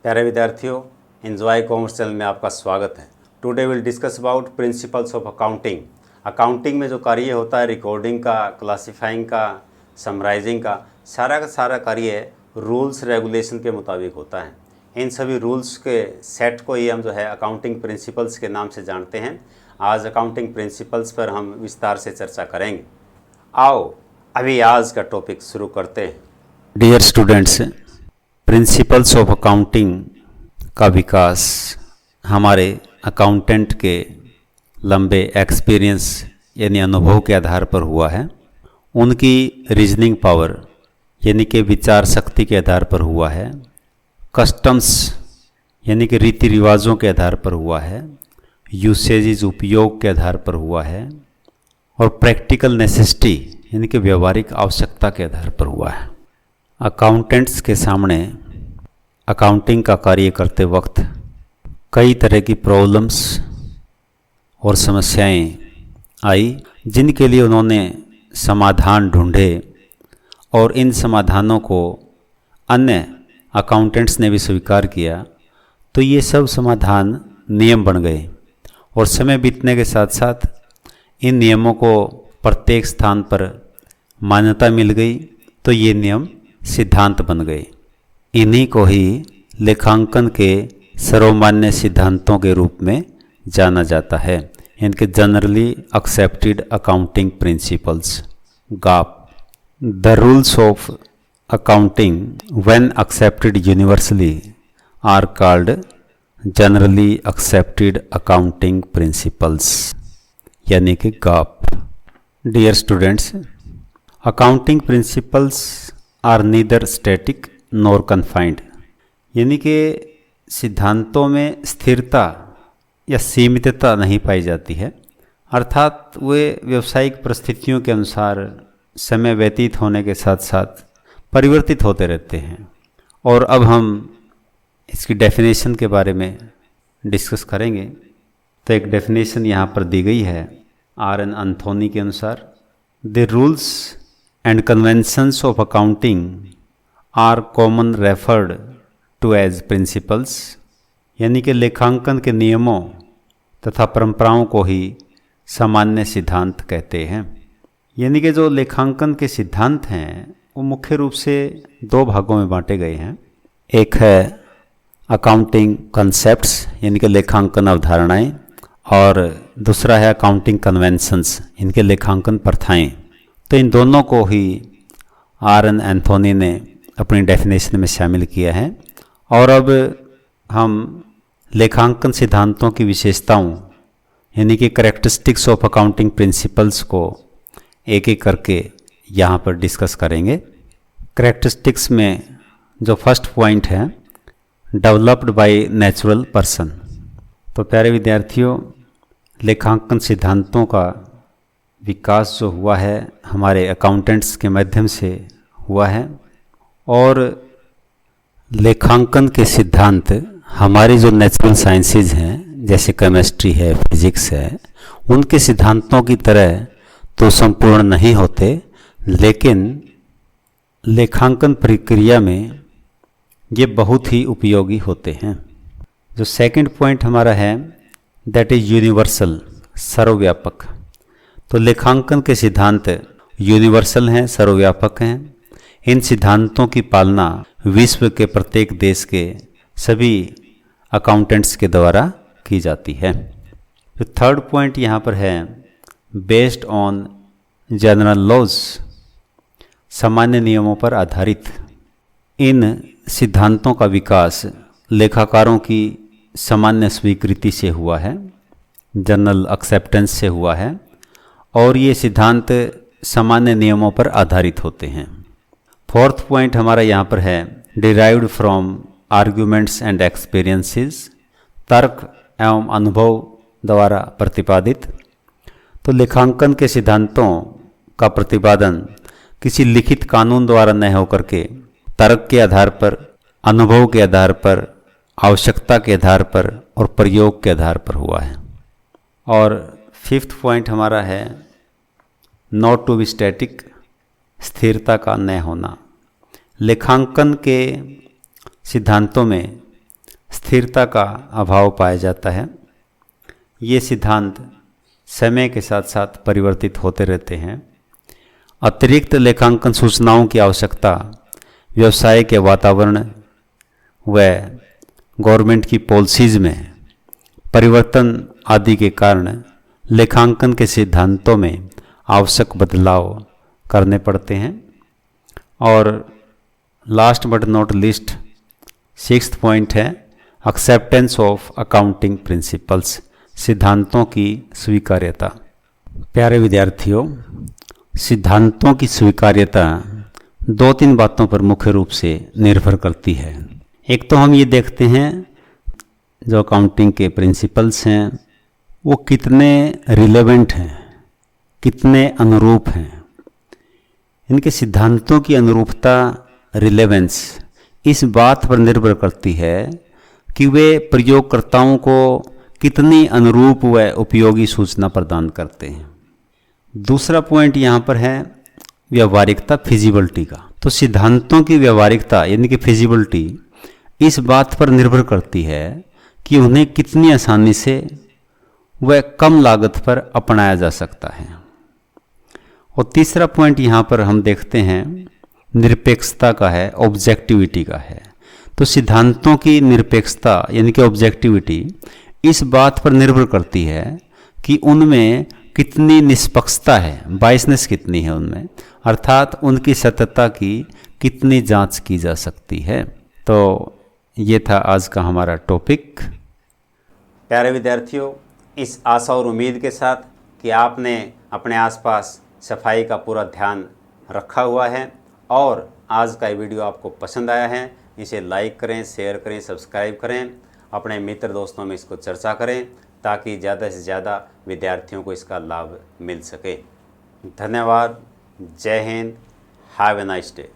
प्यारे विद्यार्थियों, enjoy commerce channel में आपका स्वागत है। Today will discuss about principles of accounting. Accounting में जो कार्य होता है रिकॉर्डिंग का, क्लासिफाइंग का, समराइजिंग का सारा कार्य रूल्स रेगुलेशन के मुताबिक होता है। इन सभी रूल्स के सेट को ही हम जो है अकाउंटिंग प्रिंसिपल्स के नाम से जानते हैं। आज अकाउंटिंग प्रिंसिपल्स पर हम विस्तार से चर्चा करेंगे। आओ अभी आज का टॉपिक शुरू करते हैं। Dear students, principles of accounting का विकास हमारे अकाउंटेंट के लंबे एक्सपीरियंस यानी अनुभव के आधार पर हुआ है। उनकी रीजनिंग पावर यानी कि विचार शक्ति के आधार पर हुआ है। कस्टम्स यानी कि रीति रिवाजों के आधार पर हुआ है। यूसेजेस उपयोग के आधार पर हुआ है। और प्रैक्टिकल नेसेसिटी यानी कि व्यवहारिक आवश्यकता के आधार पर हुआ है। अकाउंटेंट्स के सामने अकाउंटिंग का कार्य करते वक्त कई तरह की प्रॉब्लम्स और समस्याएं आई, जिनके लिए उन्होंने समाधान ढूंढे और इन समाधानों को अन्य अकाउंटेंट्स ने भी स्वीकार किया। तो ये सब समाधान नियम बन गए और समय बीतने के साथ साथ इन नियमों को प्रत्येक स्थान पर मान्यता मिल गई। तो ये नियम सिद्धांत बन गए। इन्हीं को ही लेखांकन के सर्वमान्य सिद्धांतों के रूप में जाना जाता है, इनके generally accepted accounting principles, GAAP। The rules of accounting when accepted universally are called generally accepted accounting principles यानी कि GAAP। Dear students, accounting principles are neither static nor confined यानी कि सिद्धांतों में स्थिरता या सीमितता नहीं पाई जाती है, अर्थात वे व्यावसायिक परिस्थितियों के अनुसार समय व्यतीत होने के साथ साथ परिवर्तित होते रहते हैं। और अब हम इसकी डेफिनेशन के बारे में डिस्कस करेंगे। तो एक डेफिनेशन यहाँ पर दी गई है RN एंथोनी के अनुसार, the rules and conventions of accounting are common referred to as principles यानी कि लेखांकन के नियमों तथा परंपराओं को ही सामान्य सिद्धांत कहते हैं। यानी कि जो लेखांकन के सिद्धांत हैं वो मुख्य रूप से दो भागों में बांटे गए हैं। एक है अकाउंटिंग कॉन्सेप्ट्स यानी कि लेखांकन अवधारणाएं, और दूसरा है अकाउंटिंग कन्वेंशंस, इनके लेखांकन प्रथाएं। तो इन दोनों को ही RN एंथोनी ने अपनी डेफिनेशन में शामिल किया है। और अब हम लेखांकन सिद्धांतों की विशेषताओं यानी कि कैरेक्टरिस्टिक्स ऑफ अकाउंटिंग प्रिंसिपल्स को एक एक करके यहाँ पर डिस्कस करेंगे। कैरेक्टरिस्टिक्स में जो फर्स्ट पॉइंट है, डेवलप्ड बाय नेचुरल पर्सन। तो प्यारे विद्यार्थियों, लेखांकन सिद्धांतों का विकास जो हुआ है हमारे अकाउंटेंट्स के माध्यम से हुआ है। और लेखांकन के सिद्धांत हमारी जो नेचुरल साइंसेज हैं जैसे केमिस्ट्री है, फिजिक्स है, उनके सिद्धांतों की तरह तो संपूर्ण नहीं होते, लेकिन लेखांकन प्रक्रिया में ये बहुत ही उपयोगी होते हैं। जो सेकंड पॉइंट हमारा है दैट इज यूनिवर्सल, सर्वव्यापक। तो लेखांकन के सिद्धांत यूनिवर्सल हैं, सर्वव्यापक हैं। इन सिद्धांतों की पालना विश्व के प्रत्येक देश के सभी अकाउंटेंट्स के द्वारा की जाती है। तो थर्ड पॉइंट यहाँ पर है बेस्ड ऑन जनरल लॉज, सामान्य नियमों पर आधारित। इन सिद्धांतों का विकास लेखाकारों की सामान्य स्वीकृति से हुआ है, जनरल एक्सेप्टेंस से हुआ है, और ये सिद्धांत सामान्य नियमों पर आधारित होते हैं। फोर्थ पॉइंट हमारा यहाँ पर है derived from arguments and experiences, तर्क एवं अनुभव द्वारा प्रतिपादित। तो लेखांकन के सिद्धांतों का प्रतिपादन किसी लिखित कानून द्वारा न होकर के तर्क के आधार पर, अनुभव के आधार पर, आवश्यकता के आधार पर और प्रयोग के आधार पर हुआ है। और फिफ्थ पॉइंट हमारा है नॉट टू बी स्टैटिक, स्थिरता का न होना। लेखांकन के सिद्धांतों में स्थिरता का अभाव पाया जाता है। ये सिद्धांत समय के साथ साथ परिवर्तित होते रहते हैं। अतिरिक्त लेखांकन सूचनाओं की आवश्यकता, व्यवसाय के वातावरण व गवर्नमेंट की पॉलिसीज़ में परिवर्तन आदि के कारण लेखांकन के सिद्धांतों में आवश्यक बदलाव करने पड़ते हैं। और last but not least 6th point है एक्सेप्टेंस ऑफ अकाउंटिंग प्रिंसिपल्स, सिद्धांतों की स्वीकार्यता। प्यारे विद्यार्थियों, सिद्धांतों की स्वीकार्यता 2-3 बातों पर मुख्य रूप से निर्भर करती है। एक तो हम ये देखते हैं जो अकाउंटिंग के प्रिंसिपल्स हैं वो कितने रिलेवेंट हैं, कितने अनुरूप हैं। इनके सिद्धांतों की अनुरूपता, रिलेवेंस, इस बात पर निर्भर करती है कि वे प्रयोगकर्ताओं को कितनी अनुरूप व उपयोगी सूचना प्रदान करते हैं। दूसरा पॉइंट यहाँ पर है व्यावहारिकता, फिजिबिलिटी का। तो सिद्धांतों की व्यावहारिकता यानी कि फिजिबिलिटी इस बात पर निर्भर करती है कि उन्हें कितनी आसानी से व कम लागत पर अपनाया जा सकता है। और तीसरा पॉइंट यहाँ पर हम देखते हैं निरपेक्षता का है, ऑब्जेक्टिविटी का है। तो सिद्धांतों की निरपेक्षता यानी कि ऑब्जेक्टिविटी इस बात पर निर्भर करती है कि उनमें कितनी निष्पक्षता है, बायसनेस कितनी है उनमें, अर्थात उनकी सत्यता की कितनी जांच की जा सकती है। तो ये था आज का हमारा टॉपिक। प्यारे विद्यार्थियों, इस आशा और उम्मीद के साथ कि आपने अपने आसपास सफाई का पूरा ध्यान रखा हुआ है और आज का ये वीडियो आपको पसंद आया है, इसे लाइक करें, शेयर करें, सब्सक्राइब करें, अपने मित्र दोस्तों में इसको चर्चा करें ताकि ज़्यादा से ज़्यादा विद्यार्थियों को इसका लाभ मिल सके। धन्यवाद। जय Hind. Have a nice day.